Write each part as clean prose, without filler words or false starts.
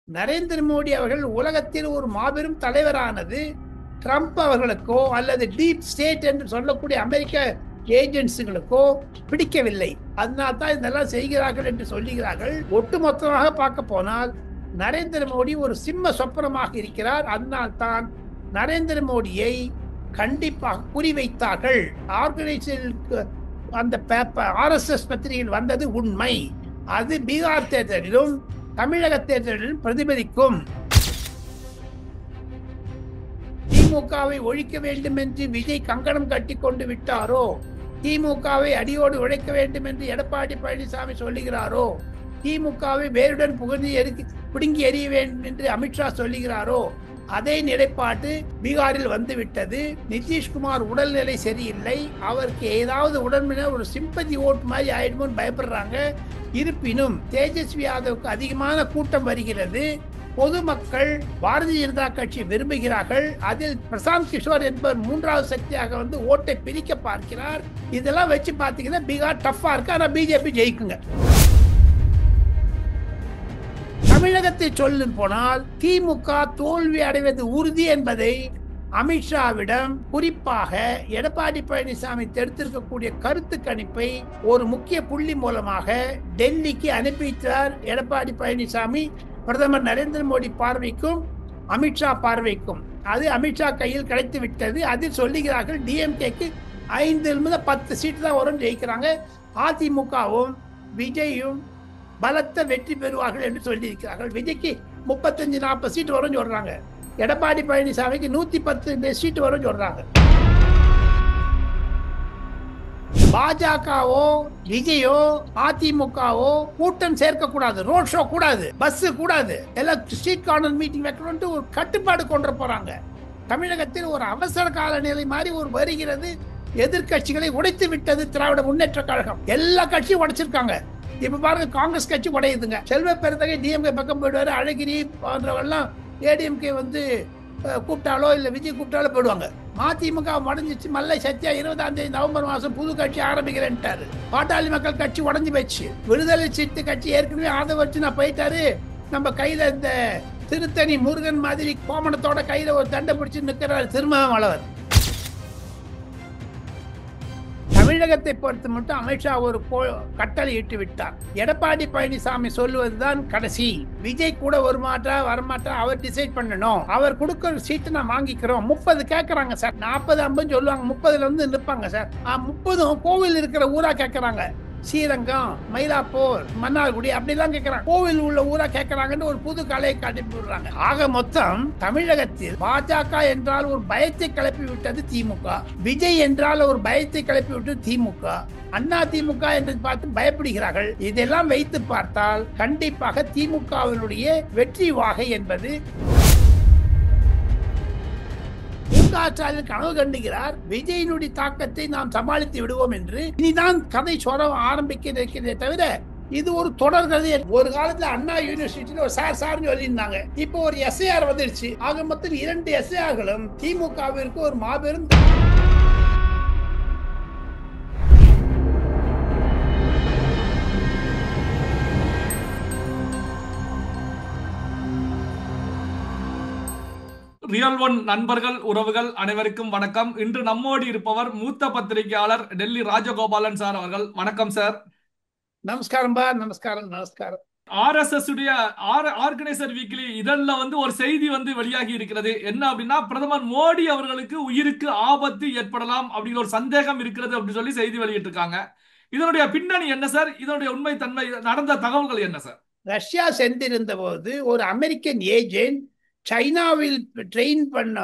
நரேந்திர மோடி அவர்கள் உலகத்தில் ஒரு மாபெரும் தலைவரானது ட்ரம்ப் அவர்களுக்கோ அல்லது டீப் ஸ்டேட் என்று சொல்லக்கூடிய அமெரிக்க ஏஜென்சிகளுக்கோ பிடிக்கவில்லை. அதனால் தான் இதெல்லாம் செய்கிறார்கள் என்று சொல்லுகிறார்கள். ஒட்டுமொத்தமாக பார்க்க போனால் நரேந்திர மோடி ஒரு சிம்ம சொப்பனமாக இருக்கிறார். அதனால் தான் நரேந்திர மோடியை கண்டிப்பாக குறிவைத்தார்கள். ஆர்கனைசேஷனுக்கு அந்த RSS பத்திரிகையில் வந்தது உண்மை. அது பீகார் தேர்தலிலும் தமிழக தேர்தலிலும் பிரதிபலிக்கும். திமுகவை ஒழிக்க வேண்டும் என்று விஜய் கங்கணம் கட்டி கொண்டு விட்டாரோ, திமுகவை அடியோடு உழைக்க வேண்டும் என்று எடப்பாடி பழனிசாமி சொல்லுகிறாரோ, திமுகவை வேருடன் பிடுங்கி எறிய வேண்டும் என்று அமித்ஷா சொல்லுகிறாரோ, அதே நிலைப்பாட்டு பீகாரில் வந்துவிட்டது. நிதிஷ்குமார் உடல்நிலை சரியில்லை. அவருக்கு ஏதாவது உடல்நிலை ஒரு சிம்பதி ஓட்டு மாதிரி ஆயிடுமோன்னு பயப்படுறாங்க. இருப்பினும் தேஜஸ்வி யாதவுக்கு அதிகமான கூட்டம் வருகிறது. பொதுமக்கள் பாரதிய ஜனதா கட்சி விரும்புகிறார்கள். அதில் பிரசாந்த் கிஷோர் என்பவர் மூன்றாவது சக்தியாக வந்து ஓட்டை பிரிக்க பார்க்கிறார். இதெல்லாம் வச்சு பார்த்தீங்கன்னா பீகார் டஃபா இருக்கு. ஆனா பிஜேபி ஜெயிக்குங்க. தமிழகத்தை சொல்ல போனால் திமுக தோல்வி அடைவது உறுதி என்பதை அமித்ஷாவிடம் குறிப்பாக எடப்பாடி பழனிசாமி எடுத்திருக்கக்கூடிய கருத்து கணிப்பை ஒரு முக்கிய புள்ளி மூலமாக டெல்லிக்கு அனுப்பித்தார் எடப்பாடி பழனிசாமி. பிரதமர் நரேந்திர மோடி பார்வைக்கும் அமித்ஷா பார்வைக்கும் அது அமித்ஷா கையில் கிடைத்து விட்டது. அதில் சொல்லுகிறார்கள் டிஎம்கேக்கு 5-10 சீட்டு தான் வரும், ஜெயிக்கிறாங்க. அதிமுகவும் விஜயும் பலத்த வெற்றி பெறுவார்கள் என்று சொல்லியிருக்கிறார்கள். விஜய்க்கு 35-40 சீட்டு வரும் சொல்றாங்க. எடப்பாடி பழனிசாமிக்கு 110 சீட்டு வரும் சொல்றாங்க. பாஜகவோ விஜயோ அதிமுகவோ கூட்டம் சேர்க்க கூடாது, ரோட் ஷோ கூடாது, பஸ் கூடாது, எல்லாம் ஸ்ட்ரீட் கார்னர் மீட்டிங் வைக்கணும்னு ஒரு கட்டுப்பாடு கொண்டு போறாங்க. தமிழகத்தில் ஒரு அவசர கால நிலை மாதிரி ஒரு வருகிறது. எதிர்கட்சிகளை உடைத்து விட்டது திராவிட முன்னேற்ற கழகம். எல்லா கட்சியும் உடைச்சிருக்காங்க. இப்ப பாருங்க, காங்கிரஸ் கட்சி உடையுதுங்க. செல்வ பெருந்தகை டிஎம்கே பக்கம் போயிடுவாரு. அழகிரி போன்றவெல்லாம் ஏடிஎம்கே வந்து கூப்பிட்டாலோ இல்ல விஜய் கூப்பிட்டாலோ போயிடுவாங்க. மதிமுக உடஞ்சிச்சு. மல்லை சத்யா 20ஆம் தேதி நவம்பர் மாசம் புது கட்சி ஆரம்பிக்கிறேன்ட்டாரு. பாட்டாளி மக்கள் கட்சி உடஞ்சு போச்சு. விடுதலை சிறுத்தை கட்சி ஏற்கனவே ஆதரவு நான் போயிட்டாரு. நம்ம கையில இந்த திருத்தணி முருகன் மாதிரி கோமணத்தோட கையில ஒரு தண்டை பிடிச்சு நிற்கிறார் திருமாவளவன். தமிழகத்தை பொறுத்து மட்டும் அமித்ஷா ஒரு கட்டளை இட்டு விட்டார். எடப்பாடி பழனிசாமி சொல்லுவதுதான் கடைசி. விஜய் கூட வரமாட்டா அவர் டிசைட் பண்ணணும். அவர் கொடுக்கிற சீட்டு நான் வாங்கிக்கிறோம். 30 கேட்கறாங்க சார். 40-50 சொல்லுவாங்க. 30ல வந்து நிற்பாங்க சார். 30 கோவில் இருக்கிற ஊரா கேட்கறாங்க. ஸ்ரீரங்கம், மயிலாப்பூர், மன்னார்குடி அப்படிலாம் கேட்கறாங்க. கோவில் உள்ள ஊரா கேட்கறாங்கன்னு ஒரு புது கலையை காட்டி விடுறாங்க. ஆக மொத்தம் தமிழகத்தில் பாஜக என்றால் ஒரு பயத்தை கிளப்பி விட்டது திமுக, விஜய் என்றால் ஒரு பயத்தை கிளப்பி விட்டது திமுக, அண்ணா திமுக என்று பார்த்து பயப்படுகிறார்கள். இதெல்லாம் வைத்து பார்த்தால் கண்டிப்பாக திமுகவினுடைய வெற்றி வாகை என்பது கனவு கண்டுகிறார். விஜயினுடைய தாக்கத்தை நாம் சமாளித்து விடுவோம் என்று இனிதான் கதை சொல்ல ஆரம்பிக்கிறதே தவிர இது ஒரு தொடர் கதை. ஒரு காலத்துல அண்ணா யூனிவர்சிட்டியில ஒரு சார்னு சொல்லியிருந்தாங்க. இப்போ ஒரு எஸ்ஐஆர் வந்துருச்சு. ஆக மொத்தம் 2 எஸ்ஐஆர்களும் திமுகவிற்கு ஒரு மாபெரும் ரியல் ஒன் நண்பர்கள் உறவுகள் அனைவருக்கும் வணக்கம். இன்று நம்மோடு இருப்பவர் மூத்த பத்திரிகையாளர் டெல்லி ராஜகோபாலன் சார் அவர்கள். வணக்கம் சார். நமஸ்காரம். நமஸ்காரம். RSS உடைய ஆர்கனைசர் வீக்லி இதழ்ல வந்து ஒரு செய்தி வந்து வெளியாகி இருக்கிறது. என்ன அப்படின்னா, பிரதமர் மோடி அவர்களுக்கு உயிருக்கு ஆபத்து ஏற்படலாம் அப்படிங்கிற ஒரு சந்தேகம் இருக்கிறது அப்படின்னு சொல்லி செய்தி வெளியிட்டிருக்காங்க. இதனுடைய பின்னணி என்ன சார்? இதனுடைய உண்மை தன்மை, நடந்த தகவல்கள் என்ன சார்? ரஷ்யா சென்றிருந்த போது ஒரு அமெரிக்கன் ஏஜென்ட் சைனாவில் ட்ரெயின் பண்ண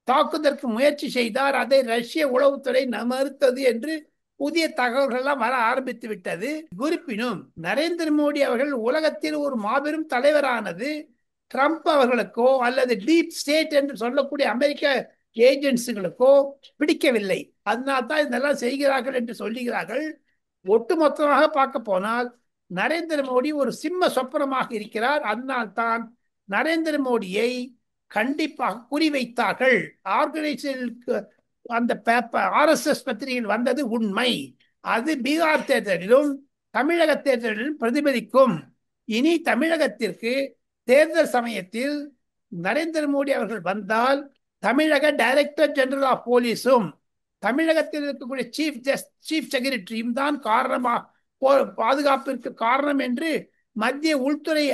தாக்குதற்கு முயற்சி செய்தார். அதை ரஷ்ய உளவுத்துறை மறுத்தது என்று புதிய தகவல்கள் எல்லாம் வர ஆரம்பித்து விட்டது. இருப்பினும் நரேந்திர மோடி அவர்கள் உலகத்தில் ஒரு மாபெரும் தலைவரானது ட்ரம்ப் அவர்களுக்கோ அல்லது டீப் ஸ்டேட் என்று சொல்லக்கூடிய அமெரிக்க ஏஜென்சிகளுக்கோ பிடிக்கவில்லை. அதனால் தான் இதெல்லாம் செய்கிறார்கள் என்று சொல்லுகிறார்கள். ஒட்டுமொத்தமாக பார்க்க போனால் நரேந்திர மோடி ஒரு சிம்ம சொப்பனமாக இருக்கிறார். அதனால் தான் நரேந்திர மோடியை கண்டிப்பாக குறிவைத்தார்கள். ஆர்கனைசேஷனுக்கு அந்த RSS பத்திரிகையில் வந்தது உண்மை. அது பீகார் தேர்தலிலும் தமிழக தேர்தலிலும் பிரதிபலிக்கும். இனி தமிழகத்திற்கு தேர்தல் சமயத்தில் நரேந்திர மோடி அவர்கள் வந்தால் தமிழக டைரக்டர் ஜெனரல் ஆஃப் போலீஸும் தமிழகத்தில் இருக்கக்கூடிய சீஃப் செக்ரட்டரியும் தான் பாதுகாப்பிற்கு காரணம் என்று மத்திய உள்துறை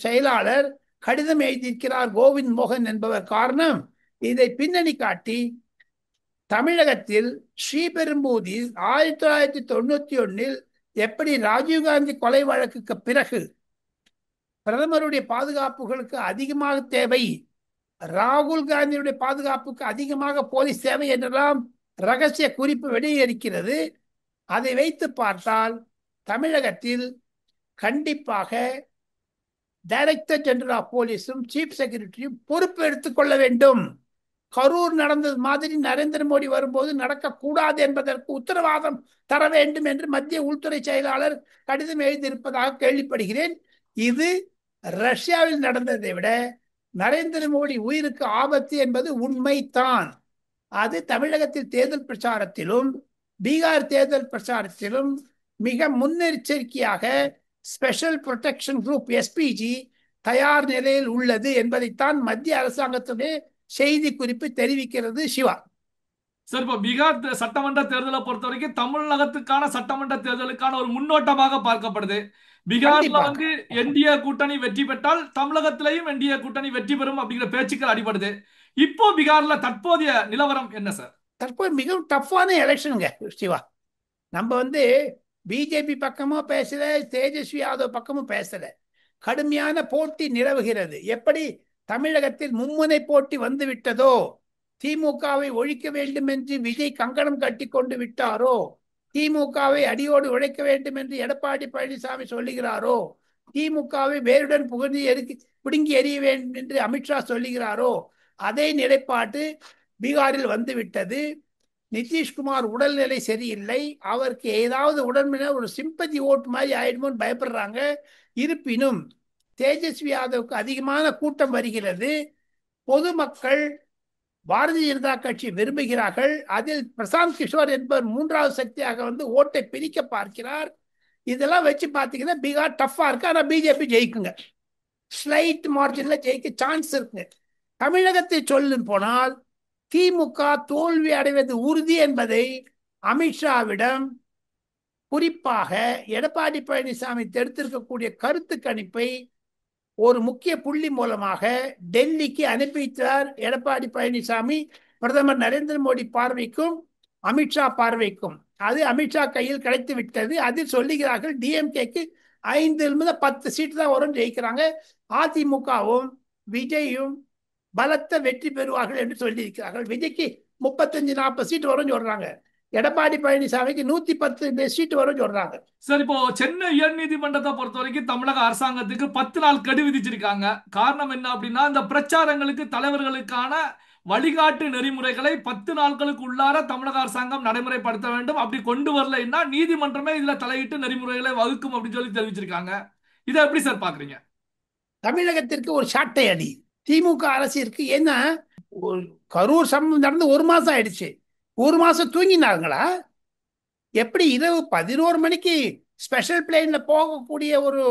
செயலாளர் கடிதம் எழுதியிருக்கிறார். கோவிந்த் மோகன் என்பவர் காரணம். இதை பின்னணி காட்டி தமிழகத்தில் ஸ்ரீபெரும்புதூரில் 1991 எப்படி ராஜீவ்காந்தி கொலை வழக்குக்கு பிறகு பிரதமருடைய பாதுகாப்புகளுக்கு அதிகமாக தேவை, ராகுல் காந்தியுடைய பாதுகாப்புக்கு அதிகமாக போலீஸ் தேவை என்றெல்லாம் ரகசிய குறிப்பு வெளியிருக்கிறது. அதை வைத்து பார்த்தால் தமிழகத்தில் கண்டிப்பாக டைரக்டர் ஜெனரல் ஆஃப் போலீஸும் சீஃப் செக்ரட்டரியும் பொறுப்பு எடுத்துக்கொள்ள வேண்டும். கரூர் நடந்தது மாதிரி நரேந்திர மோடி வரும்போது நடக்கக்கூடாது என்பதற்கு உத்தரவாதம் தர வேண்டும் என்று மத்திய உள்துறை செயலாளர் கடிதம் எழுதியிருப்பதாக கேள்விப்படுகிறேன். இது ரஷ்யாவில் நடந்ததை விட நரேந்திர மோடி உயிருக்கு ஆபத்து என்பது உண்மைதான். அது தமிழகத்தில் தேர்தல் பிரச்சாரத்திலும் பீகார் தேர்தல் பிரச்சாரத்திலும் மிக முன்னெச்சரிக்கையாக ஸ்பெஷல் புரொடெக்ஷன் குரூப் எஸ்பிஜி தயார் நிலையில் உள்ளது என்பதைத்தான் மத்திய அரசாங்கத்துடைய செய்தி குறிப்பு தெரிவிக்கிறது. சிவா சார், இப்ப பீகார் சட்டமன்ற தேர்தலை பொறுத்த வரைக்கும் தமிழகத்துக்கான சட்டமன்ற தேர்தலுக்கான ஒரு முன்னோட்டமாக பார்க்கப்படுது. பீகார்ல வந்து என்டிஏ கூட்டணி வெற்றி பெற்றால் தமிழகத்திலையும் என்டிஏ கூட்டணி வெற்றி பெறும் அப்படிங்கிற பேச்சுக்கள் அடிபடுது. இப்போ பீகார்ல தற்போதைய நிலவரம் என்ன சார்? தற்போது மிகவும் டஃப்பான எலெக்ஷனுங்க சிவா. நம்ம வந்து பிஜேபி பக்கமும் பேசல, தேஜஸ்வி யாதவ் பக்கமும் பேசல. கடுமையான போட்டி நிலவுகிறது. எப்படி தமிழகத்தில் மும்முனை போட்டி வந்து விட்டதோ, திமுகவை ஒழிக்க வேண்டும் என்று விஜய் கங்கணம் கட்டி கொண்டு விட்டாரோ, திமுகவை அடியோடு உழைக்க வேண்டும் என்று எடப்பாடி பழனிசாமி சொல்லுகிறாரோ, திமுகவை வேருடன் பிடுங்கி எறிய வேண்டும் என்று அமித்ஷா சொல்லுகிறாரோ, அதே நிலைப்பாட்டு பீகாரில் வந்துவிட்டது. நிதிஷ்குமார் உடல்நிலை சரியில்லை. அவருக்கு ஏதாவது உடல்நிலை ஒரு சிம்பதி ஓட்டு மாதிரி ஆயிடுமோன்னு பயப்படுறாங்க. இருப்பினும் தேஜஸ்வி யாதவுக்கு அதிகமான கூட்டம் வருகிறது. பொதுமக்கள் பாரதிய ஜனதா கட்சி விரும்புகிறார்கள். அதில் பிரசாந்த் கிஷோர் என்பவர் மூன்றாவது சக்தியாக வந்து ஓட்டை பிரிக்க பார்க்கிறார். இதெல்லாம் வச்சு பார்த்தீங்கன்னா பீகார் டஃபா இருக்கு. ஆனால் பிஜேபி ஜெயிக்குங்க, ஸ்லைட் மார்ஜின்ல ஜெயிக்க சான்ஸ் இருக்குங்க. தமிழகத்தை சொல்லும் போனால் திமுக தோல்வி அடைவது உறுதி என்பதை அமித்ஷாவிடம் குறிப்பாக எடப்பாடி பழனிசாமி எடுத்திருக்கக்கூடிய கருத்து கணிப்பை ஒரு முக்கிய புள்ளி மூலமாக டெல்லிக்கு அனுப்பி வைத்தார் எடப்பாடி பழனிசாமி. பிரதமர் நரேந்திர மோடி பார்வைக்கும் அமித்ஷா பார்வைக்கும் அது அமித்ஷா கையில் கிடைத்து விட்டது. அதில் சொல்லுகிறார்கள் டிஎம்கேக்கு 5-10 சீட்டு தான் வரும், ஜெயிக்கிறாங்க. அதிமுகவும் விஜயும் பலத்த வெற்றி பெறுவார்கள் என்று சொல்லியிருக்கிறார்கள். விஜய்க்கு 35-40 சீட்டு வரும் சொல்றாங்க. எடப்பாடி பழனிசாமிக்கு 110 சீட்டு வரும் சொல்றாங்க. சார், இப்போ சென்னை உயர் நீதிமன்றத்தை பொறுத்த வரைக்கும் தமிழக அரசாங்கத்துக்கு 10 நாள் கெடு விதிச்சிருக்காங்க. காரணம் என்ன அப்படின்னா, இந்த பிரச்சாரங்களுக்கு தலைவர்களுக்கான வழிகாட்டு நெறிமுறைகளை 10 நாட்களுக்கு உள்ளார தமிழக அரசாங்கம் நடைமுறைப்படுத்த வேண்டும். அப்படி கொண்டு வரலைன்னா நீதிமன்றமே இதுல தலையிட்டு நெறிமுறைகளை வகுக்கும் அப்படின்னு சொல்லி தெரிவிச்சிருக்காங்க. இதை எப்படி சார் பாக்குறீங்க? தமிழகத்திற்கு ஒரு சாட்டை அடி திமுக அரசிற்கு. ஏன்னா கரூர் சம்பவம் நடந்து 1 மாசம் ஆயிடுச்சு. 1 மாசம் தூங்கினாங்களா? எப்படி இரவு 11 மணிக்கு ஸ்பெஷல் பிளேன்ல போகக்கூடிய ஒரு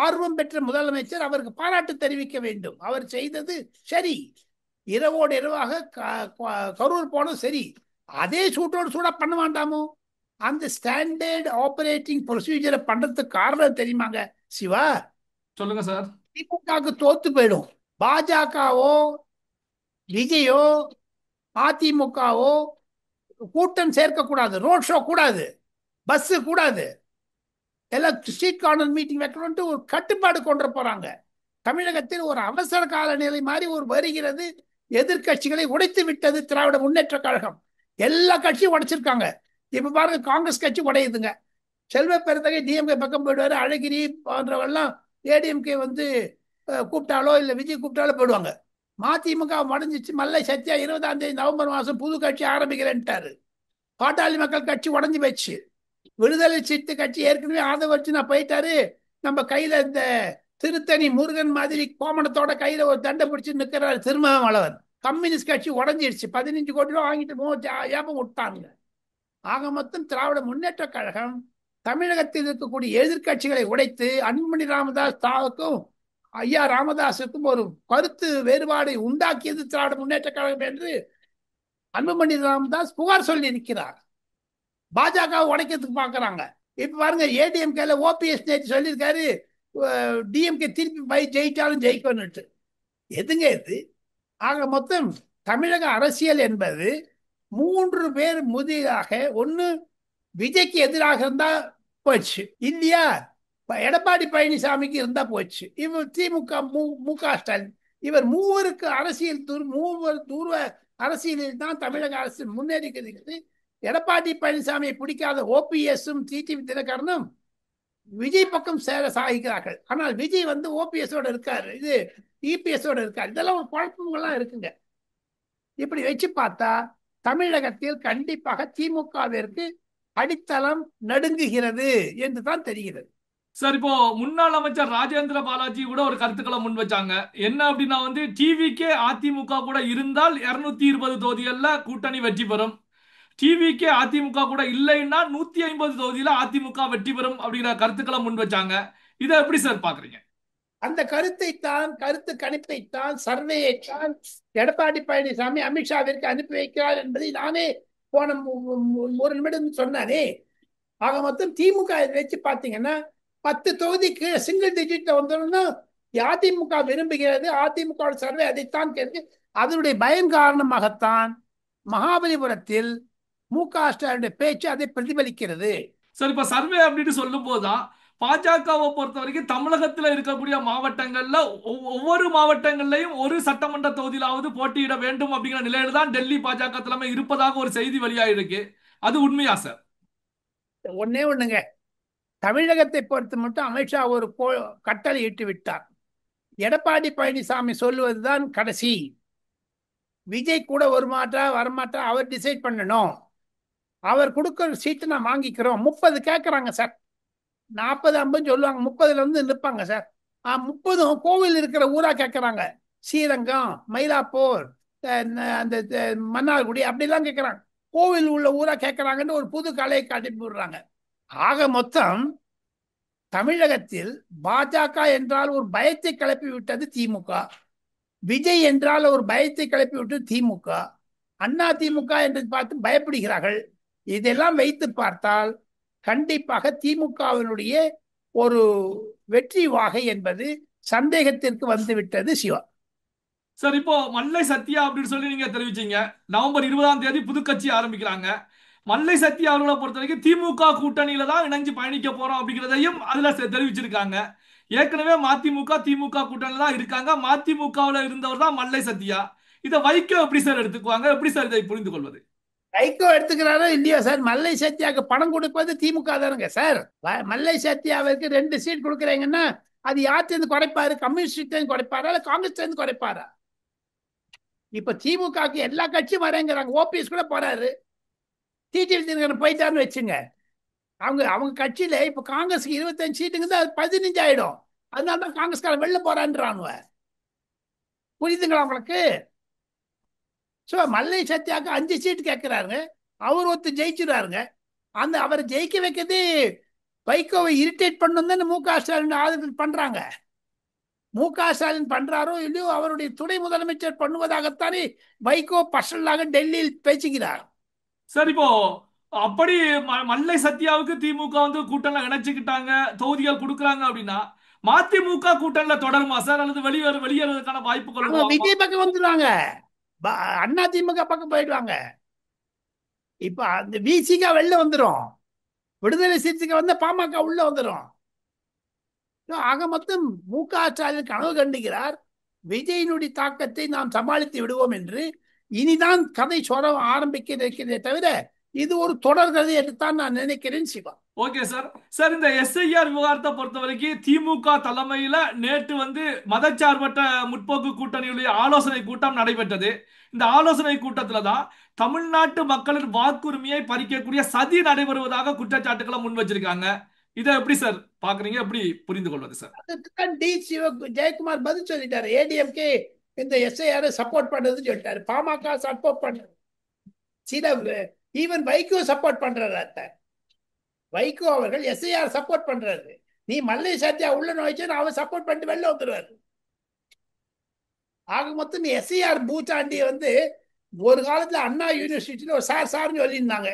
ஆர்வம் பெற்ற முதலமைச்சர் அவருக்கு பாராட்டு தெரிவிக்க வேண்டும். அவர் செய்தது சரி. இரவோடு இரவாக கரூர் போனது சரி. அதே சூட்டோடு சூடா பண்ண வேண்டாமோ? அந்த ஸ்டாண்டர்ட் ஆபரேட்டிங் ப்ரொசீஜரை பண்றதுக்கு காரணம் தெரியுமாங்க சிவா? சொல்லுங்க சார். திமுகவுக்கு தோத்து போயிடும். பாஜகவோ விஜயோ அதிமுகவோ கூட்டம் சேர்க்கக்கூடாது, ரோட் ஷோ கூடாது, பஸ் கூடாது, எல்லாம் ஸ்ட்ரீட் கார்னர் மீட்டிங் வைக்கணும்ட்டு ஒரு கட்டுப்பாடு கொண்டு போறாங்க. தமிழகத்தில் ஒரு அவசர கால நிலை மாதிரி ஒரு வருகிறது. எதிர்கட்சிகளை உடைத்து விட்டது திராவிட முன்னேற்ற கழகம். எல்லா கட்சியும் உடைச்சிருக்காங்க. இப்ப பாருங்க, காங்கிரஸ் கட்சி உடையுதுங்க. செல்வ பெருந்தகை டிஎம்கே பக்கம் போயிடுவாரு. அழகிரி போன்றவெல்லாம் ஏடிஎம்கே வந்து கூப்பிட்டாலோ இல்லை விஜய் கூப்பிட்டாலோ போயிடுவாங்க. மதிமுக உடஞ்சிச்சு. மல்லை சத்யா 20ஆம் தேதி நவம்பர் மாதம் புது கட்சி ஆரம்பிக்கிறேன்ட்டாரு. பாட்டாளி மக்கள் கட்சி உடஞ்சி போச்சு. விடுதலை சிறுத்தை கட்சி ஏற்கனவே ஆதரவு நான் போயிட்டாரு. நம்ம கையில இந்த திருத்தணி முருகன் மாதிரி கோமணத்தோட கையில ஒரு தண்டை பிடிச்சு நிற்கிறாரு திருமாவளவன். கம்யூனிஸ்ட் கட்சி உடஞ்சிடுச்சு. 15 கோடி ரூபாய் வாங்கிட்டு ஏப்பம் விட்டாங்க. ஆக மொத்தம் திராவிட முன்னேற்ற கழகம் தமிழகத்தில் இருக்கக்கூடிய எதிர்கட்சிகளை உடைத்து அன்புமணி ராமதாஸ் தாவுக்கும் ஐயா ராமதாஸுக்கும் ஒரு கருத்து வேறுபாடு உண்டாக்கியது திராவிட முன்னேற்ற கழகம் என்று அன்புமணி ராமதாஸ் புகார் சொல்லி இருக்கிறார். பாஜக உடைக்கிறதுக்கு பாக்குறாங்க. இப்ப பாருங்க, ஏடிஎம்கேல ஓபிஎஸ் நேற்று சொல்லியிருக்காரு, டிஎம்கே திருப்பி ஜெயிச்சாலும் ஜெயிக்கணும்ட்டு. எதுங்க இது? ஆக மொத்தம் தமிழக அரசியல் என்பது 3 பேர் முதிராக, ஒன்னு விஜய்க்கு எதிராக இருந்தா போச்சு இல்லையா, எடப்பாடி பழனிசாமிக்கு இருந்தா போச்சு, இவர் திமுக மு க ஸ்டாலின், இவர் மூவருக்கு அரசியல் மூவர் தூர்வ அரசியலில் தான் தமிழக அரசு முன்னேறிக்கிறது. எடப்பாடி பழனிசாமியை பிடிக்காத ஓபிஎஸும் டிடிவி தினகரனும் விஜய் பக்கம் சேர சாகிக்கிறார்கள். ஆனால் விஜய் வந்து ஓபிஎஸோட இருக்காரு, இது இபிஎஸோட இருக்காரு. இதெல்லாம் ஒரு குழப்பங்கள்லாம் இருக்குங்க. இப்படி வச்சு பார்த்தா தமிழகத்தில் கண்டிப்பாக திமுகவிற்கு அடித்தளம் நடுங்குகிறது என்று தான் தெரிகிறது. சார், இப்போ முன்னாள் அமைச்சர் ராஜேந்திர பாலாஜி கூட ஒரு கருத்துக்களை முன் வச்சாங்க. என்ன அப்படின்னா வந்து டிவிக்கே அதிமுக கூட இருந்தால் 220 தொகுதிகள்ல கூட்டணி வெற்றி பெறும், டிவிக்கே அதிமுக கூட இல்லைன்னா 150 தொகுதியில அதிமுக வெற்றி பெறும் அப்படிங்கிற கருத்துக்களை முன் வச்சாங்க. இதை எப்படி சார் பாக்குறீங்க? அந்த கருத்து கணிப்பைத்தான், சர்வேயைத்தான் எடப்பாடி பழனிசாமி அமித்ஷாவிற்கு அனுப்பி வைக்கிறார் என்பதை நானே போன ஒரு நிமிடம் சொன்னானே. ஆக மொத்தம் திமுக வச்சு பாத்தீங்கன்னா 10 தொகுதிக்கு சிங்கிள் டிஜிட்ல வந்தோம்னா அதிமுக விரும்புகிறது. அதிமுக சர்வே அதைத்தான் கேட்டு, அதனுடைய பயன் காரணமாகத்தான் மகாபலிபுரத்தில் மு க ஸ்டாலினுடைய பேச்சு அதை பிரதிபலிக்கிறது. சார், இப்ப சர்வே அப்படின்னு சொல்லும் போதுதான் பாஜகவை பொறுத்த வரைக்கும் தமிழகத்தில் இருக்கக்கூடிய மாவட்டங்கள்ல ஒவ்வொரு மாவட்டங்கள்லையும் ஒரு சட்டமன்ற தொகுதியிலாவது போட்டியிட வேண்டும் அப்படிங்கிற நிலையில தான் டெல்லி பாஜக தலைமை இருப்பதாக ஒரு செய்தி வெளியாயிருக்கு. அது உண்மையா சார்? ஒன்னே ஒண்ணுங்க, தமிழகத்தை பொறுத்து மட்டும் அமித்ஷா ஒரு கட்டளை இட்டு விட்டார். எடப்பாடி பழனிசாமி சொல்லுவதுதான் கடைசி. விஜய் கூட ஒரு மாட்டா வரமாட்டா அவர் டிசைட் பண்ணணும். அவர் கொடுக்கிற சீட்டு நான் வாங்கிக்கிறோம். 30 கேட்கறாங்க சார், 40 50 சொல்லுவாங்க, 30ல வந்து நிற்பாங்க சார். 30 கோவில் இருக்கிற ஊரா கேட்கறாங்க. ஸ்ரீரங்கம், மயிலாப்பூர், அந்த மன்னார்குடி அப்படிலாம் கேட்கறாங்க. கோவில் உள்ள ஊரா கேட்கறாங்கன்னு ஒரு புது கலையை காட்டி போடுறாங்க. ஆக மொத்தம் தமிழகத்தில் பாஜக என்றால் ஒரு பயத்தை கிளப்பி விட்டது திமுக, விஜய் என்றால் ஒரு பயத்தை கிளப்பி விட்டது திமுக, அண்ணா திமுக என்று பார்த்து பயப்படுகிறார்கள். இதெல்லாம் வைத்து பார்த்தால் கண்டிப்பாக திமுகவினுடைய ஒரு வெற்றி வாகை என்பது சந்தேகத்திற்கு வந்துவிட்டது. சிவா சார், இப்போ மல்லை சத்யா அப்படின்னு சொல்லி நீங்க தெரிவிச்சீங்க. நவம்பர் 20ஆம் தேதி புதுக்கட்சி ஆரம்பிக்கிறாங்க. மல்லை சத்யா அவர்களை பொறுத்த வரைக்கும் திமுக கூட்டணியில தான் இணைஞ்சு பயணிக்க போறோம் அப்படிங்கிறதையும் அதுல தெரிவிச்சிருக்காங்க. ஏற்கனவே மதிமுக திமுக கூட்டணியில தான் இருக்காங்க. மதிமுகவில் இருந்தவர் தான் மல்லை சத்யா. இதை வைகோ எப்படி சார் எடுத்துக்குவாங்க? எப்படி சார் இதை புரிந்து கொள்வது? வைகோ எடுத்துக்கிறாரோ இல்லையோ சார், மல்லை சத்யாவுக்கு பணம் கொடுப்பது திமுக தானுங்க சார். மல்லை சத்யாவிற்கு 2 சீட் கொடுக்குறீங்கன்னா அது யார்கிட்ட குறைப்பாரு? கம்யூனிஸ்ட் குறைப்பாரா இல்ல காங்கிரஸ் குறைப்பாரா? இப்ப திமுகக்கு எல்லா கட்சியும் வரேங்கிறாங்க. ஓபிஎஸ் கூட போறாரு, டிடிவி தினகரன் போயிட்டாருன்னு வச்சுங்க. அவங்க கட்சியில இப்ப காங்கிரஸுக்கு 25 சீட்டுங்க தான், 15 ஆயிடும். அதனாலதான் காங்கிரஸ்காரன் வெளில போறான்றானுவ. புரியுதுங்களா உங்களுக்கு? சோ மல்லை சத்யாவுக்கு 5 சீட்டு கேட்கிறாருங்க. அவர் ஒருத்தர் ஜெயிச்சிருவாருங்க. அவரை ஜெயிக்க வைக்கிறது வைகோவை இரிட்டேட் பண்ணணும் தான் மு க ஸ்டாலின் ஆதரவு பண்றாங்க. மு க ஸ்டாலின் பண்றாரோ இல்லையோ, அவருடைய துணை முதலமைச்சர் பண்ணுவதாகத்தானே வைகோ பர்சனலாக டெல்லியில் பேசுகிறார். சார், இப்போ அப்படி மல்லை சத்யாவுக்கு திமுக வந்து கூட்டணி இணைச்சுக்கிட்டாங்க, தொகுதிகள் கொடுக்குறாங்க அப்படின்னா மதிமுக கூட்டணியில தொடருமா சார், அல்லது வெளியேறதுக்கான வாய்ப்புகள்? விஜய் பக்கம் வந்துடுவாங்க, அண்ணா திமுக பக்கம் போயிடுவாங்க. இப்ப அந்த விசிக வெளில வந்துடும், விடுதலை சிறுத்தைக்கு வந்து பாமக உள்ள வந்துடும். ஆக மொத்தம் மு க ஸ்டாலின் கனவு கண்டுகிறார், விஜயினுடைய தாக்கத்தை நாம் சமாளித்து விடுவோம் என்று. இனிதான் கதை சொல்ல ஆரம்பிக்கிறதே தவிர இது ஒரு தொடர் கதை என்று தான் நான் நினைக்கிறேன். Siva okay sir. சார், இந்த எஸ்ஐஆர் விவகாரத்தை பொறுத்த வரைக்கும் திமுக தலைமையில நேற்று வந்து மதச்சார்பற்ற முற்போக்கு கூட்டணியுடைய ஆலோசனை கூட்டம் நடைபெற்றது. இந்த ஆலோசனை கூட்டத்துல தான் தமிழ்நாட்டு மக்களின் வாக்குரிமையை பறிக்கக்கூடிய சதி நடைபெறுவதாக குற்றச்சாட்டுகளை முன் வச்சிருக்காங்க. இதை எப்படி சார் பாக்குறீங்க? எப்படி புரிந்து கொள்வது சார்? ஜெயக்குமார் பதில் சொல்லிட்டாரு. ஏடிஎம்கே இந்த எஸ்ஐஆர் சப்போர்ட் பண்றதுன்னு சொல்லிட்டாரு, பாமக சப்போர்ட் பண்றது, சில ஈவன் வைகோ சப்போர்ட் பண்றாரு. வைகோ அவர்கள் எஸ்ஐஆர் சப்போர்ட் பண்றாரு. நீ மல்லை சத்யா உள்ள நோய்ச்சு அவர் சப்போர்ட் பண்ணிட்டு வெளில வந்துருவாரு. ஆக மொத்தம் எஸ்ஐஆர் பூச்சாண்டியை வந்து ஒரு காலத்துல அண்ணா யூனிவர்சிட்டியில ஒரு சார் சார்னு சொல்லியிருந்தாங்க.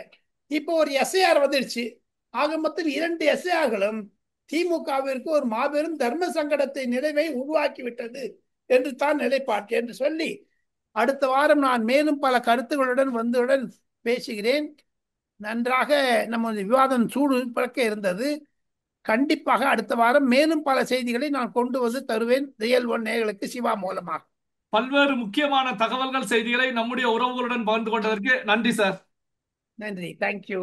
இப்போ ஒரு எஸ்ஐஆர் வந்துடுச்சு. ஆக மொத்தம் 2 எஸ்ஐஆர்களும் திமுகவிற்கு ஒரு மாபெரும் தர்ம சங்கடத்தை நிலைவை உருவாக்கி விட்டது என்று தான் நிலைப்பாட்டு என்று சொல்லி, அடுத்த வாரம் நான் மேலும் பல கருத்துக்களுடன் வந்துடன் பேசுகிறேன். நன்றாக நமது விவாதம் சூடு பிறக்க இருந்தது. கண்டிப்பாக அடுத்த வாரம் மேலும் பல செய்திகளை நான் கொண்டு வந்து தருவேன் ரியல் ஒன் நேயர்களுக்கு சிவா மூலமாக. பல்வேறு முக்கியமான தகவல்கள் செய்திகளை நம்முடைய உறவுகளுடன் பகிர்ந்து கொண்டதற்கு நன்றி சார். நன்றி. தேங்க்யூ.